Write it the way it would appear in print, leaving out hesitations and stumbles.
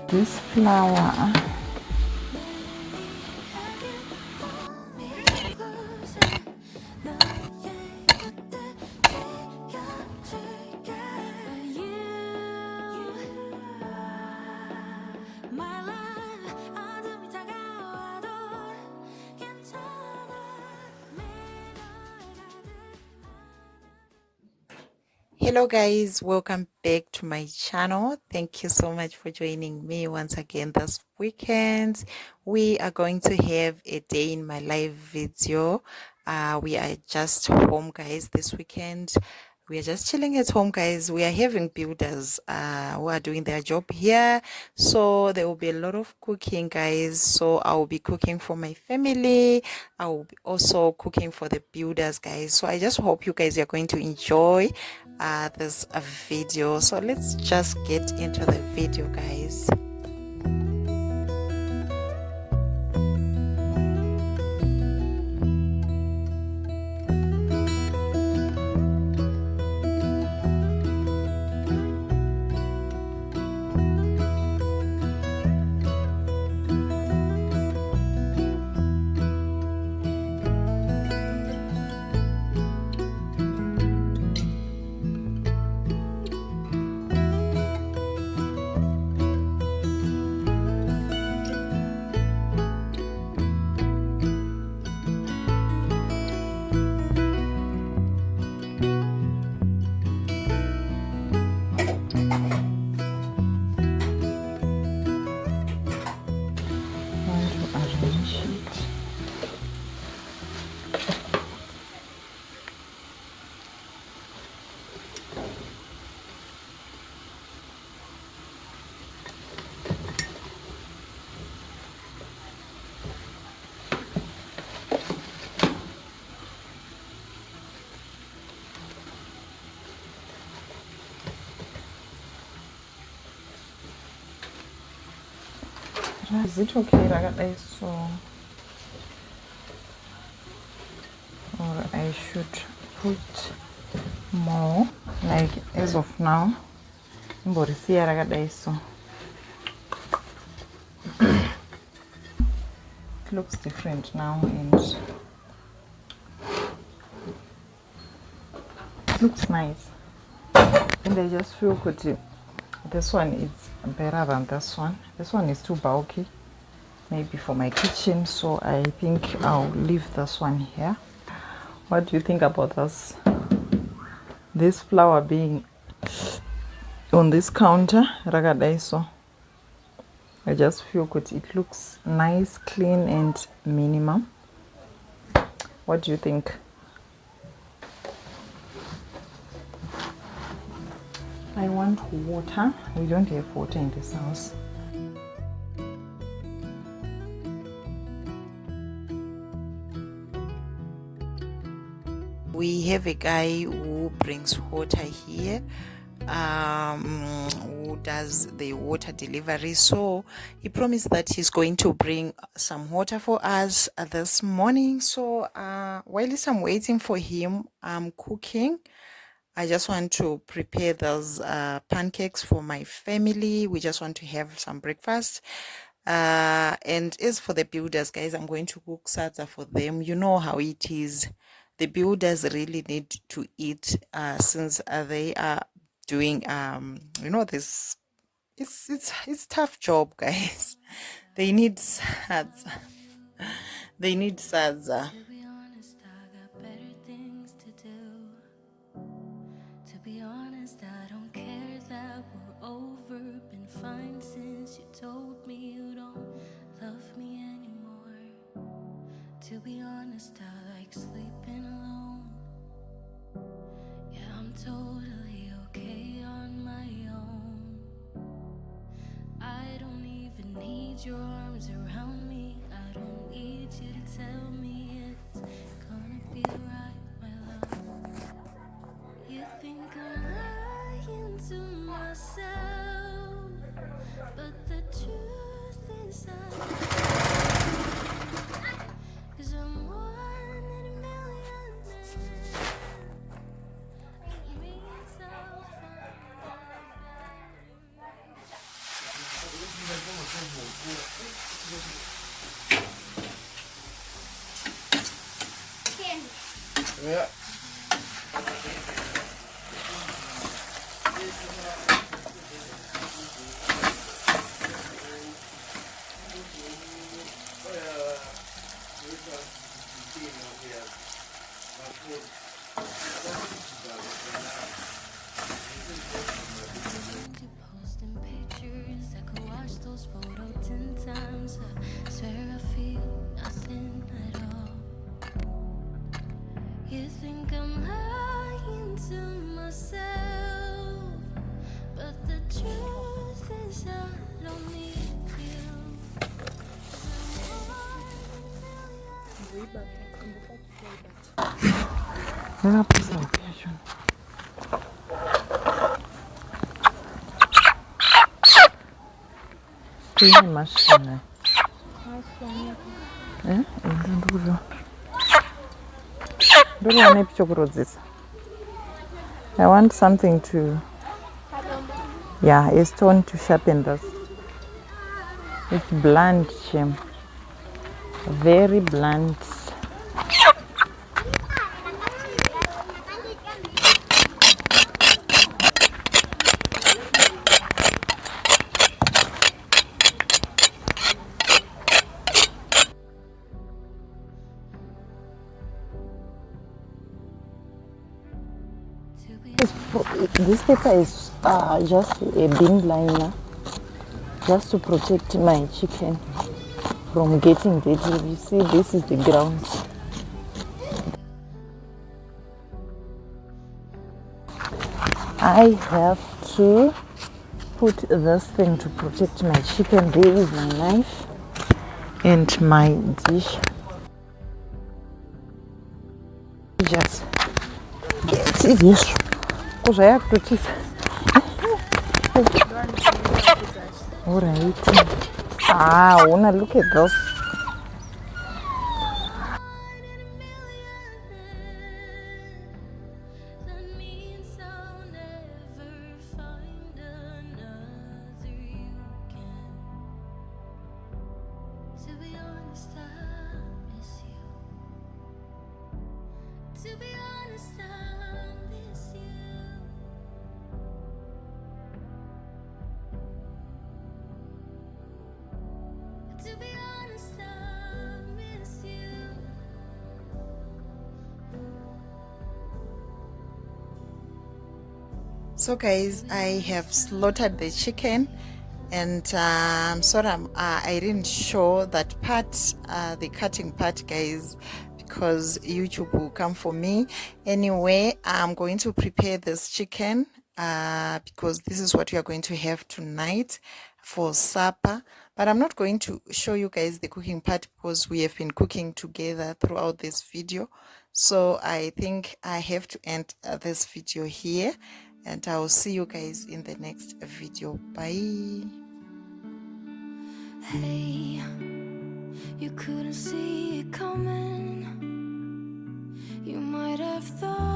this flower. Hello guys, welcome back to my channel. Thank you so much for joining me once again this weekend. We are going to have a day in my life video. We are just home guys this weekend. We are just chilling at home guys. We are having builders who are doing their job here, so there will be a lot of cooking guys. So I will be cooking for my family. I will be also cooking for the builders guys. So I just hope you guys are going to enjoy this video. So let's just get into the video guys. Is it okay like this, so or I should put more, like as of now so it looks different now and it looks nice, and I just feel good. This one is better than this one. This one is too bulky maybe for my kitchen, so I think I'll leave this one here. What do you think about this flower being on this counter? So I just feel good. It looks nice, clean and minimum. What do you think? I want water. We don't have water in this house. We have a guy who brings water here, who does the water delivery. So he promised that he's going to bring some water for us this morning. So while I'm waiting for him, I'm cooking. I just want to prepare those pancakes for my family. We just want to have some breakfast. And as for the builders, guys, I'm going to cook salsa for them. You know how it is. The builders really need to eat since they are doing this. It's tough job, guys. They need salsa. They need salsa. To be honest, I like sleeping alone. Yeah, I'm totally okay on my own. I don't even need your arms around me. I don't need you to tell me it's gonna be right, my love. You think I'm lying to myself, but the truth is cause I'm one in a million men. It means I'll find out better. You posting pictures, I could watch those photos 10 times. I swear I feel nothing at all. You think I'm lying to myself, but the truth is I don't need you. 'Cause I'm Queen machine. Eh? I want something to, yeah, a stone to sharpen this. It's blunt, Shem. Very blunt. This paper is just a bin liner, just to protect my chicken from getting dirty. You see, this is the ground. I have to put this thing to protect my chicken. There is my knife and my dish. Just get it. Yes. Because I have to teach. Alright. Ah, I wanna look at this. that means I'll never find another you can. To be honest, I miss you. To be honest, I miss you. To be honest, I miss you. So guys, I have slaughtered the chicken, and sorry, I didn't show that part, the cutting part, guys, because YouTube will come for me. Anyway, I'm going to prepare this chicken because this is what we are going to have tonight for supper. But I'm not going to show you guys the cooking part because we have been cooking together throughout this video. So I think I have to end this video here, and I'll see you guys in the next video. Bye. Hey, you couldn't see it coming. You might have thought